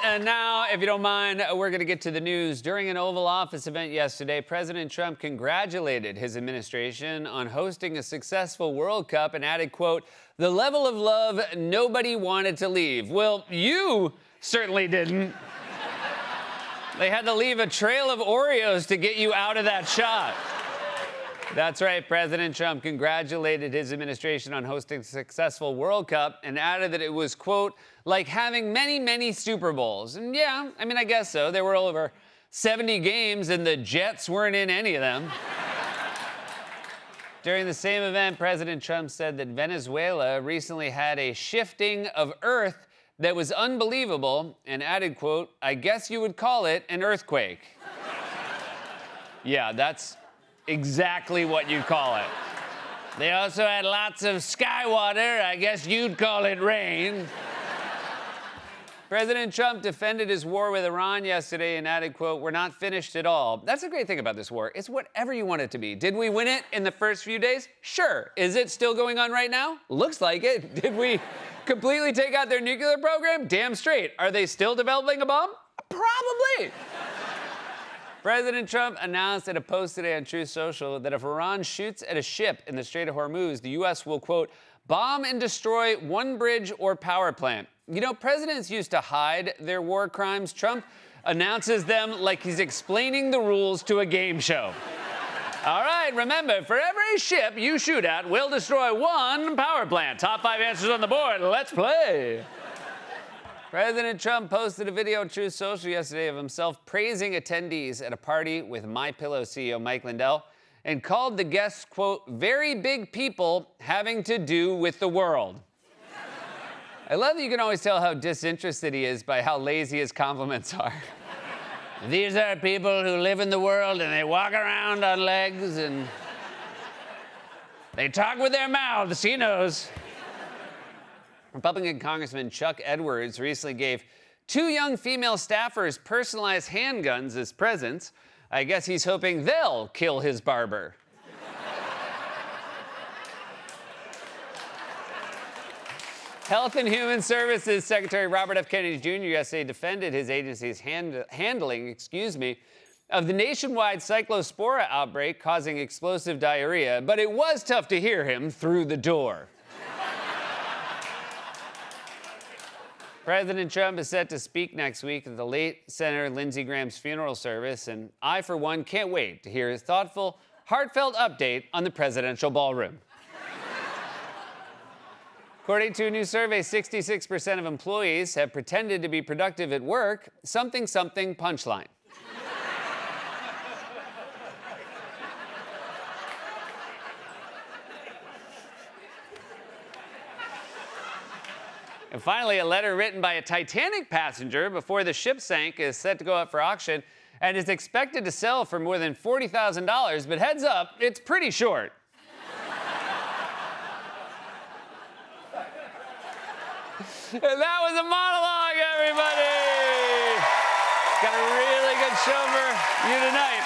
And now, if you don't mind, we're going to get to the news. During an Oval Office event yesterday, President Trump congratulated his administration on hosting a successful World Cup and added, quote, "The level of love nobody wanted to leave." Well, you certainly didn't. They had to leave a trail of Oreos to get you out of that shot. That's right. President Trump congratulated his administration on hosting a successful World Cup and added that it was, quote, "like having many, many Super Bowls." And yeah, I mean, I guess so. There were over 70 games and the Jets weren't in any of them. During the same event, President Trump said that Venezuela recently had a shifting of Earth that was unbelievable and added, quote, "I guess you would call it an earthquake." Yeah, that's exactly what you call it. They also had lots of sky water. I guess you'd call it rain. President Trump defended his war with Iran yesterday and added, quote, "We're not finished at all." That's the great thing about this war. It's whatever you want it to be. Did we win it in the first few days? Sure. Is it still going on right now? Looks like it. Did we completely take out their nuclear program? Damn straight. Are they still developing a bomb? Probably. President Trump announced in a post today on Truth Social that if Iran shoots at a ship in the Strait of Hormuz, the U.S. will, quote, "bomb and destroy one bridge or power plant." You know, presidents used to hide their war crimes. Trump announces them like he's explaining the rules to a game show. All right, remember, for every ship you shoot at, we'll destroy one power plant. Top 5 answers on the board. Let's play. President Trump posted a video on Truth Social yesterday of himself praising attendees at a party with MyPillow CEO Mike Lindell and called the guests, quote, "very big people having to do with the world." I love that you can always tell how disinterested he is by how lazy his compliments are. These are people who live in the world and they walk around on legs and they talk with their mouths, he knows. Republican Congressman Chuck Edwards recently gave 2 young female staffers personalized handguns as presents. I guess he's hoping they'll kill his barber. Health and Human Services Secretary Robert F. Kennedy Jr. yesterday defended his agency's handling of the nationwide cyclospora outbreak causing explosive diarrhea, but it was tough to hear him through the door. President Trump is set to speak next week at the late Senator Lindsey Graham's funeral service, and I, for one, can't wait to hear his thoughtful, heartfelt update on the presidential ballroom. According to a new survey, 66% of employees have pretended to be productive at work. Something, something, punchline. And finally, a letter written by a Titanic passenger before the ship sank is set to go up for auction and is expected to sell for more than $40,000, but heads up, it's pretty short. And that was a monologue, everybody! Got a really good show for you tonight.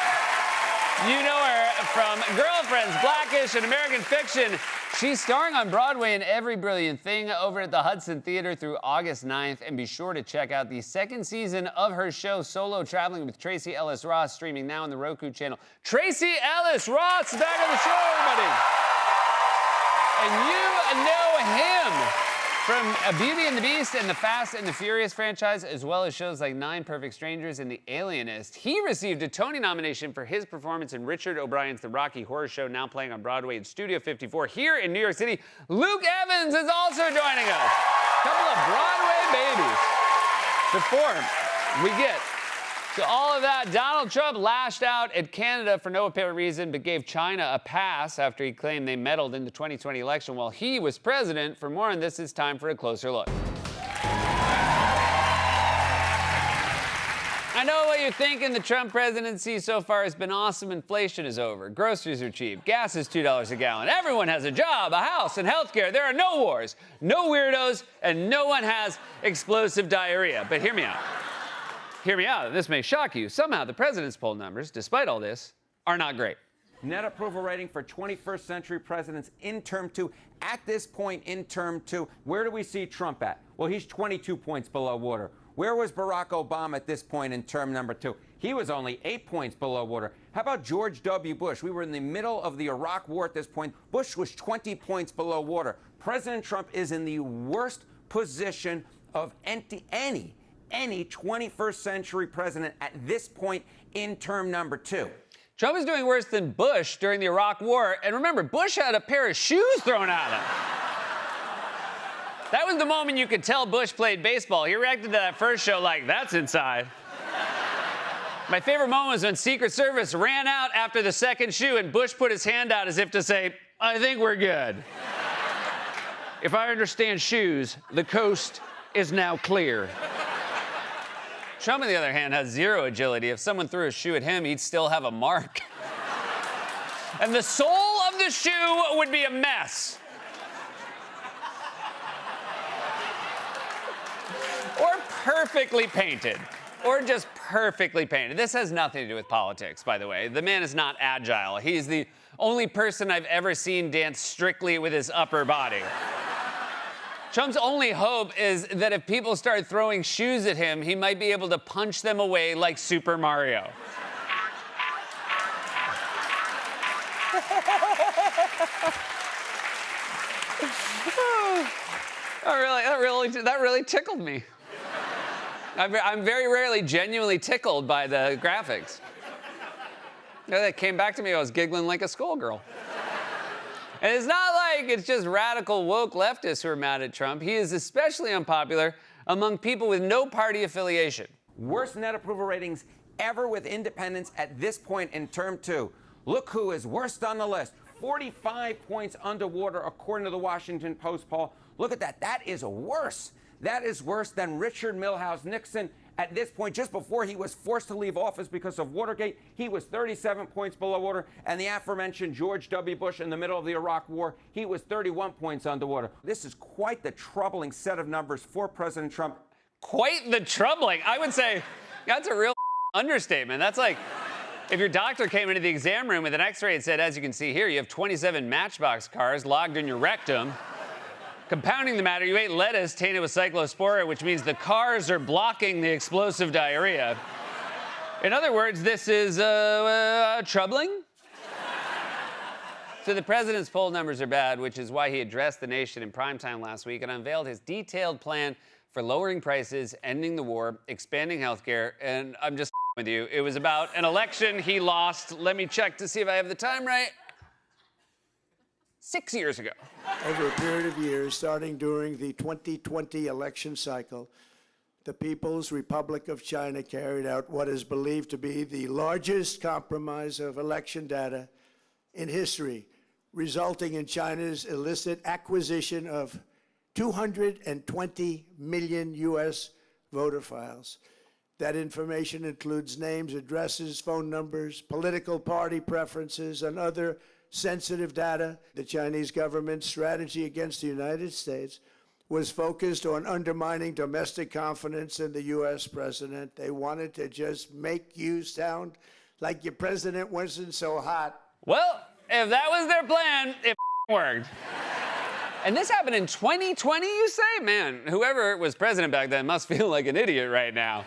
You know her from Girlfriends, Blackish, and American Fiction. She's starring on Broadway in Every Brilliant Thing over at the Hudson Theater through August 9th. And be sure to check out the second season of her show, Solo Traveling with Tracee Ellis Ross, streaming now on the Roku channel. Tracee Ellis Ross is back on the show, everybody. And you know him from Beauty and the Beast and the Fast and the Furious franchise, as well as shows like 9 Perfect Strangers and The Alienist. He received a Tony nomination for his performance in Richard O'Brien's The Rocky Horror Show, now playing on Broadway in Studio 54 here in New York City. Luke Evans is also joining us. A couple of Broadway babies. The form we get. So all of that, Donald Trump lashed out at Canada for no apparent reason, but gave China a pass after he claimed they meddled in the 2020 election while he was president. For more on this, it's time for a closer look. I know what you're thinking. The Trump presidency so far has been awesome. Inflation is over. Groceries are cheap. Gas is $2 a gallon. Everyone has a job, a house, and health care. There are no wars, no weirdos, and no one has explosive diarrhea. But hear me out. Hear me out. This may shock you. Somehow, the president's poll numbers, despite all this, are not great. Net approval rating for 21st century presidents in term 2. At this point in term 2, where do we see Trump at? Well, he's 22 points below water. Where was Barack Obama at this point in term number 2? He was only 8 points below water. How about George W. Bush? We were in the middle of the Iraq War at this point. Bush was 20 points below water. President Trump is in the worst position of any 21st century president at this point in term number 2. Trump is doing worse than Bush during the Iraq War. And remember, Bush had a pair of shoes thrown at him. That was the moment you could tell Bush played baseball. He reacted to that first show like, that's inside. My favorite moment was when Secret Service ran out after the second shoe and Bush put his hand out as if to say, I think we're good. If I understand shoes, the coast is now clear. Trump, on the other hand, has zero agility. If someone threw a shoe at him, he'd still have a mark. And the sole of the shoe would be a mess. Or perfectly painted. Or just perfectly painted. This has nothing to do with politics, by the way. The man is not agile. He's the only person I've ever seen dance strictly with his upper body. Trump's only hope is that if people start throwing shoes at him, he might be able to punch them away like Super Mario. That really tickled me. I'm very rarely genuinely tickled by the graphics. That came back to me, I was giggling like a schoolgirl. And it's not like it's just radical woke leftists who are mad at Trump. He is especially unpopular among people with no party affiliation. Worst net approval ratings ever with independents at this point in term 2. Look who is worst on the list. 45 points underwater according to the Washington Post poll. Look at that. That is worse. That is worse than Richard Milhous Nixon at this point, just before he was forced to leave office because of Watergate. He was 37 points below water. And the aforementioned George W. Bush in the middle of the Iraq War, he was 31 points underwater. This is quite the troubling set of numbers for President Trump. Quite the troubling. I would say that's a real understatement. That's like if your doctor came into the exam room with an x-ray and said, as you can see here, you have 27 Matchbox cars logged in your rectum. Compounding the matter, you ate lettuce tainted with cyclosporia, which means the cars are blocking the explosive diarrhea. In other words, this is troubling. So the president's poll numbers are bad, which is why he addressed the nation in primetime last week and unveiled his detailed plan for lowering prices, ending the war, expanding healthcare, and I'm just with you. It was about an election he lost. Let me check to see if I have the time right. 6 years ago. Over a period of years, starting during the 2020 election cycle, the People's Republic of China carried out what is believed to be the largest compromise of election data in history, resulting in China's illicit acquisition of 220 million U.S. voter files. That information includes names, addresses, phone numbers, political party preferences, and other sensitive data. The Chinese government's strategy against the United States was focused on undermining domestic confidence in the U.S. president. They wanted to just make you sound like your president wasn't so hot. Well, if that was their plan, it worked. And this happened in 2020, you say? Man, whoever was president back then must feel like an idiot right now.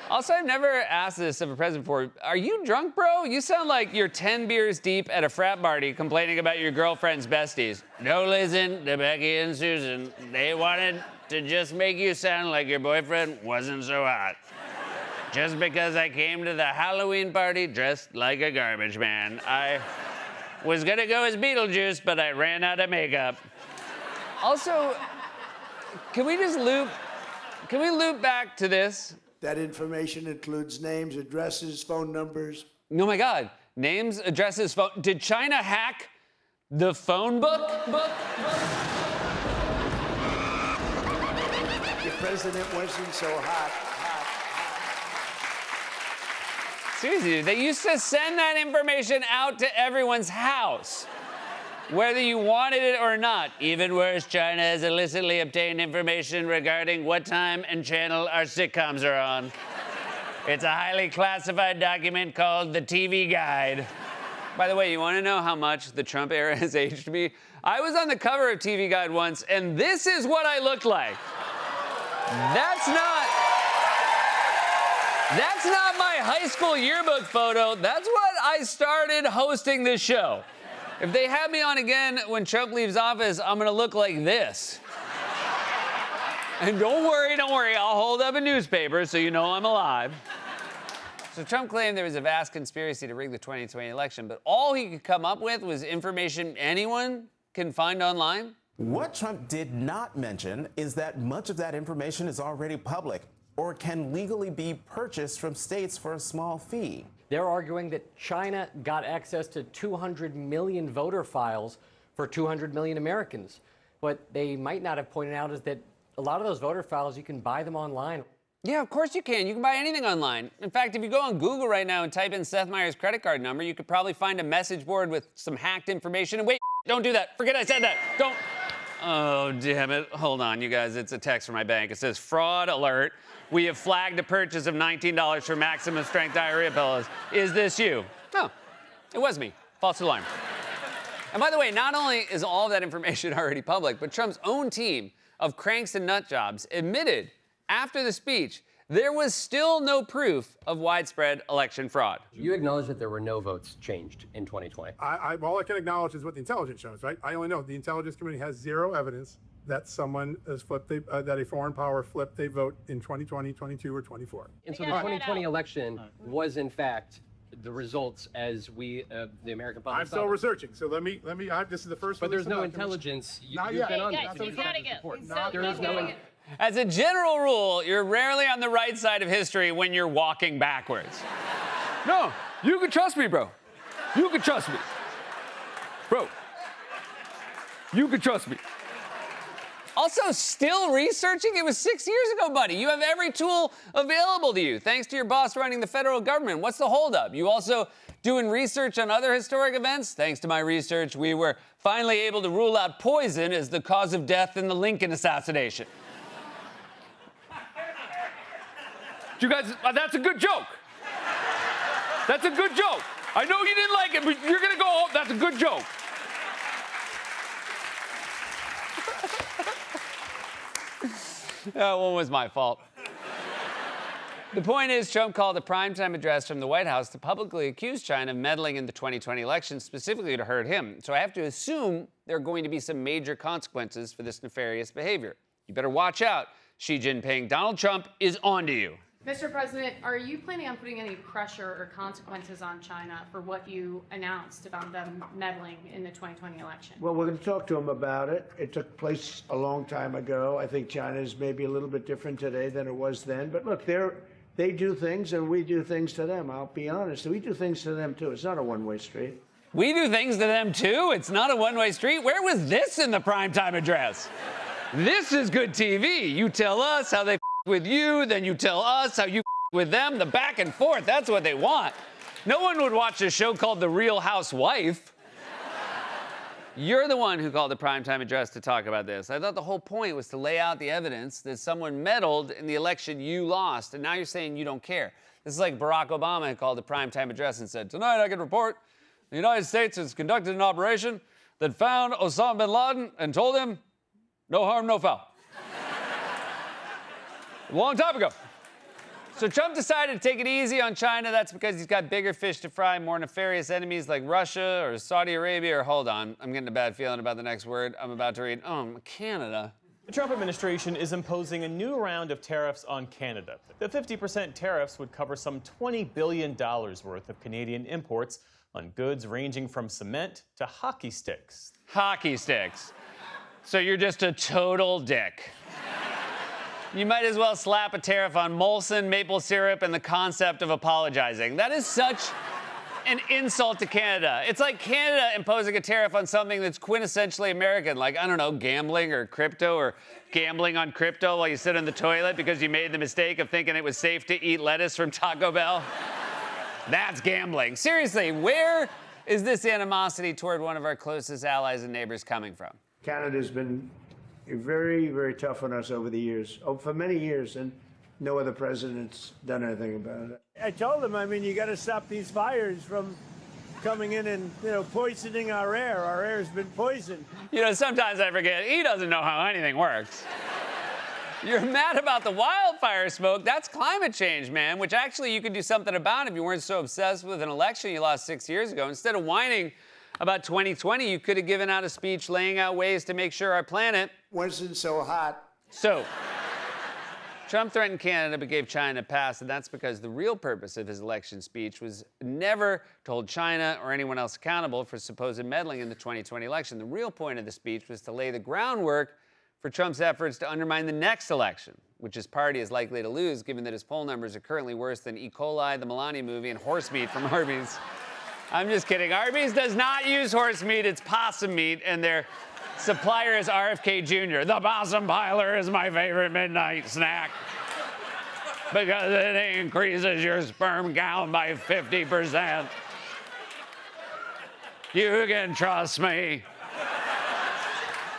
Also, I've never asked this of a president before. Are you drunk, bro? You sound like you're 10 beers deep at a frat party complaining about your girlfriend's besties. No, listen to Becky and Susan. They wanted to just make you sound like your boyfriend wasn't so hot. Just because I came to the Halloween party dressed like a garbage man. I was gonna go as Beetlejuice, but I ran out of makeup. Also, can we loop back to this? That information includes names, addresses, phone numbers. Oh my God. Names, addresses, phone. Did China hack the phone book? Your president wasn't so hot. Seriously, they used to send that information out to everyone's house, whether you wanted it or not. Even worse, China has illicitly obtained information regarding what time and channel our sitcoms are on. It's a highly classified document called the TV Guide. By the way, you want to know how much the Trump era has aged me? I was on the cover of TV Guide once, and this is what I looked like. That's not That's not my high school yearbook photo. That's what I started hosting this show. If they have me on again when Trump leaves office, I'm gonna look like this. And don't worry, I'll hold up a newspaper so you know I'm alive. So Trump claimed there was a vast conspiracy to rig the 2020 election, but all he could come up with was information anyone can find online. What Trump did not mention is that much of that information is already public or can legally be purchased from states for a small fee. They're arguing that China got access to 200 million voter files for 200 million Americans. What they might not have pointed out is that a lot of those voter files, you can buy them online. Yeah, of course you can. You can buy anything online. In fact, if you go on Google right now and type in Seth Meyers' credit card number, you could probably find a message board with some hacked information. And wait, don't do that. Forget I said that. Don't. Oh, damn it. Hold on, you guys. It's a text from my bank. It says, fraud alert. We have flagged a purchase of $19 for maximum strength diarrhea pillows. Is this you? No, it was me. False alarm. And by the way, not only is all of that information already public, but Trump's own team of cranks and nut jobs admitted after the speech there was still no proof of widespread election fraud. You acknowledge that there were no votes changed in 2020. All I can acknowledge is what the intelligence shows, right? I only know the intelligence community has zero evidence that someone has flipped, that a foreign power flipped a vote in 2020, 22, or 24. And so the 2020 election was, in fact, the results as we, the American public. I'm still researching, so let me. This is the first. But there's no intelligence. Not You've yet. been on Yeah, this. he's gotta go. There is no. As a general rule, you're rarely on the right side of history when you're walking backwards. No, you can trust me, bro. You can trust me. Bro, you can trust me. Also, still researching? It was 6 years ago, buddy. You have every tool available to you, thanks to your boss running the federal government. What's the holdup? You also doing research on other historic events? Thanks to my research, we were finally able to rule out poison as the cause of death in the Lincoln assassination. You guys, that's a good joke. That's a good joke. I know you didn't like it, but you're gonna go home. That's a good joke. That one was my fault. The point is, Trump called a primetime address from the White House to publicly accuse China of meddling in the 2020 election, specifically to hurt him. So I have to assume there are going to be some major consequences for this nefarious behavior. You better watch out, Xi Jinping. Donald Trump is on to you. Mr. President, are you planning on putting any pressure or consequences on China for what you announced about them meddling in the 2020 election? Well, we're going to talk to them about it. It took place a long time ago. I think China is maybe a little bit different today than it was then. But look, they do things and we do things to them. I'll be honest. We do things to them, too. It's not a one-way street. We do things to them, too? It's not a one-way street? Where was this in the primetime address? This is good TV. You tell us how they with you, then you tell us how you with them. The back and forth, that's what they want. No one would watch a show called The Real Housewife. You're the one who called the primetime address to talk about this. I thought the whole point was to lay out the evidence that someone meddled in the election you lost, and now you're saying you don't care. This is like Barack Obama had called the primetime address and said, tonight I can report the United States has conducted an operation that found Osama bin Laden and told him, no harm, no foul. A long time ago. So Trump decided to take it easy on China. That's because he's got bigger fish to fry, more nefarious enemies like Russia or Saudi Arabia, or hold on, I'm getting a bad feeling about the next word I'm about to read. Canada. The Trump administration is imposing a new round of tariffs on Canada. The 50% tariffs would cover some $20 billion worth of Canadian imports on goods ranging from cement to hockey sticks. Hockey sticks. So you're just a total dick. You might as well slap a tariff on Molson, maple syrup, and the concept of apologizing. That is such an insult to Canada. It's like Canada imposing a tariff on something that's quintessentially American, like, I don't know, gambling or crypto, or gambling on crypto while you sit in the toilet because you made the mistake of thinking it was safe to eat lettuce from Taco Bell. That's gambling. Seriously, where is this animosity toward one of our closest allies and neighbors coming from? Canada's been very, very tough on us over the years, for many years, and no other president's done anything about it. I told him, you got to stop these fires from coming in and, poisoning our air. Our air's been poisoned. Sometimes I forget, he doesn't know how anything works. You're mad about the wildfire smoke. That's climate change, man, which actually you could do something about if you weren't so obsessed with an election you lost 6 years ago. Instead of whining about 2020, you could have given out a speech laying out ways to make sure our planet wasn't so hot. So, Trump threatened Canada but gave China a pass, and that's because the real purpose of his election speech was never to hold China or anyone else accountable for supposed meddling in the 2020 election. The real point of the speech was to lay the groundwork for Trump's efforts to undermine the next election, which his party is likely to lose, given that his poll numbers are currently worse than E. coli, the Melania movie, and horse meat from Arby's. I'm just kidding. Arby's does not use horse meat, it's possum meat, and their supplier is RFK Jr. The possum piler is my favorite midnight snack because it increases your sperm count by 50%. You can trust me.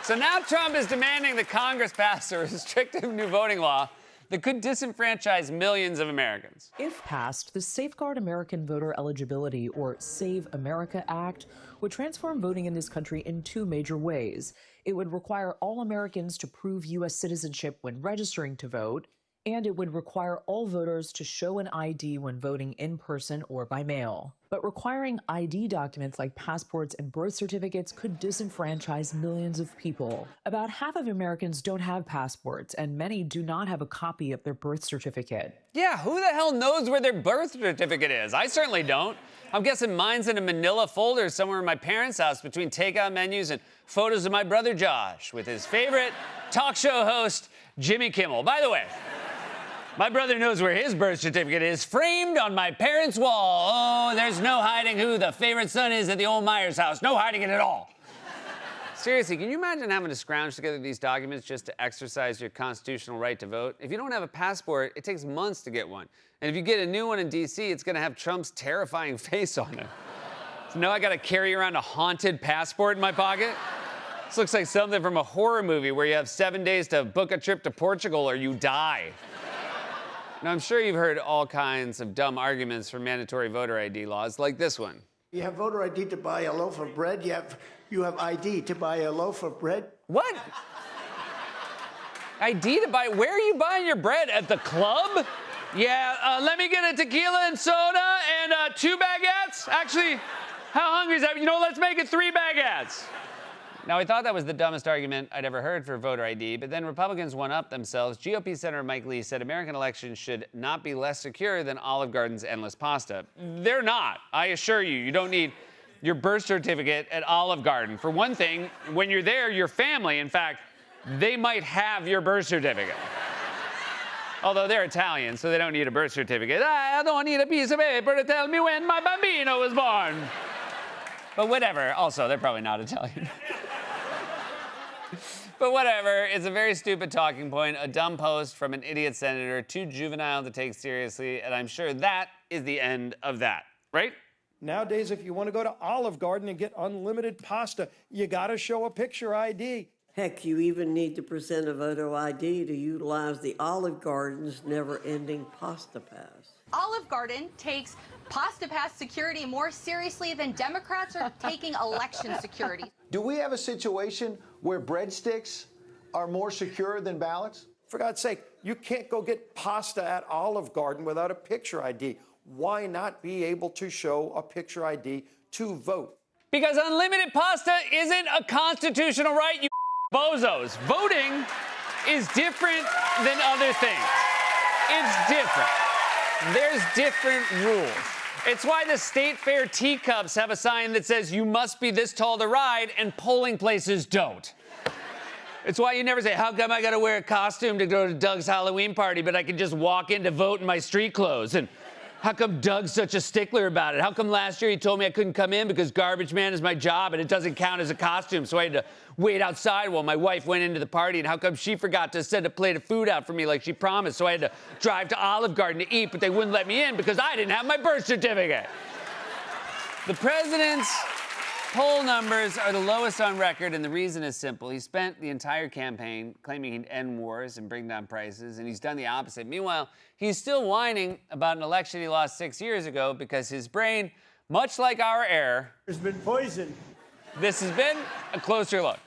So now Trump is demanding that Congress pass a restrictive new voting law that could disenfranchise millions of Americans. If passed, the Safeguard American Voter Eligibility, or Save America Act, would transform voting in this country in two major ways. It would require all Americans to prove U.S. citizenship when registering to vote, and it would require all voters to show an ID when voting in person or by mail. But requiring ID documents like passports and birth certificates could disenfranchise millions of people. About half of Americans don't have passports, and many do not have a copy of their birth certificate. Yeah, who the hell knows where their birth certificate is? I certainly don't. I'm guessing mine's in a manila folder somewhere in my parents' house between takeout menus and photos of my brother Josh with his favorite talk show host, Jimmy Kimmel. By the way, my brother knows where his birth certificate is, framed on my parents' wall. Oh, there's no hiding who the favorite son is at the old Myers house. No hiding it at all. Seriously, can you imagine having to scrounge together these documents just to exercise your constitutional right to vote? If you don't have a passport, it takes months to get one. And if you get a new one in D.C., it's gonna have Trump's terrifying face on it. So now I gotta carry around a haunted passport in my pocket? This looks like something from a horror movie where you have 7 days to book a trip to Portugal or you die. Now, I'm sure you've heard all kinds of dumb arguments for mandatory voter ID laws, like this one. You have voter ID to buy a loaf of bread. You have ID to buy a loaf of bread. What? ID to buy? Where are you buying your bread? At the club? Yeah, let me get a tequila and soda and 2 baguettes. Actually, how hungry is that? You know, let's make it 3 baguettes. Now, I thought that was the dumbest argument I'd ever heard for voter ID, but then Republicans one-upped themselves. GOP Senator Mike Lee said American elections should not be less secure than Olive Garden's endless pasta. They're not. I assure you, you don't need your birth certificate at Olive Garden. For one thing, when you're there, your family, in fact, they might have your birth certificate. Although they're Italian, so they don't need a birth certificate. I don't need a piece of paper to tell me when my bambino was born. But whatever. Also, they're probably not Italian. But whatever, it's a very stupid talking point, a dumb post from an idiot senator, too juvenile to take seriously, and I'm sure that is the end of that, right? Nowadays, if you want to go to Olive Garden and get unlimited pasta, you got to show a picture ID. Heck, you even need to present a voter ID to utilize the Olive Garden's never-ending pasta pass. Olive Garden takes pasta pass security more seriously than Democrats are taking election security. Do we have a situation where breadsticks are more secure than ballots? For God's sake, you can't go get pasta at Olive Garden without a picture ID. Why not be able to show a picture ID to vote? Because unlimited pasta isn't a constitutional right, you bozos. Voting is different than other things. It's different. There's different rules. It's why the State Fair teacups have a sign that says you must be this tall to ride and polling places don't. It's why you never say, how come I gotta wear a costume to go to Doug's Halloween party, but I can just walk in to vote in my street clothes? And how come Doug's such a stickler about it? How come last year he told me I couldn't come in because garbage man is my job and it doesn't count as a costume, so I had to wait outside while my wife went into the party? And how come she forgot to send a plate of food out for me like she promised, so I had to drive to Olive Garden to eat, but they wouldn't let me in because I didn't have my birth certificate? The president's poll numbers are the lowest on record, and the reason is simple. He spent the entire campaign claiming he'd end wars and bring down prices, and he's done the opposite. Meanwhile, he's still whining about an election he lost 6 years ago because his brain, much like our air, has been poisoned. This has been a closer look.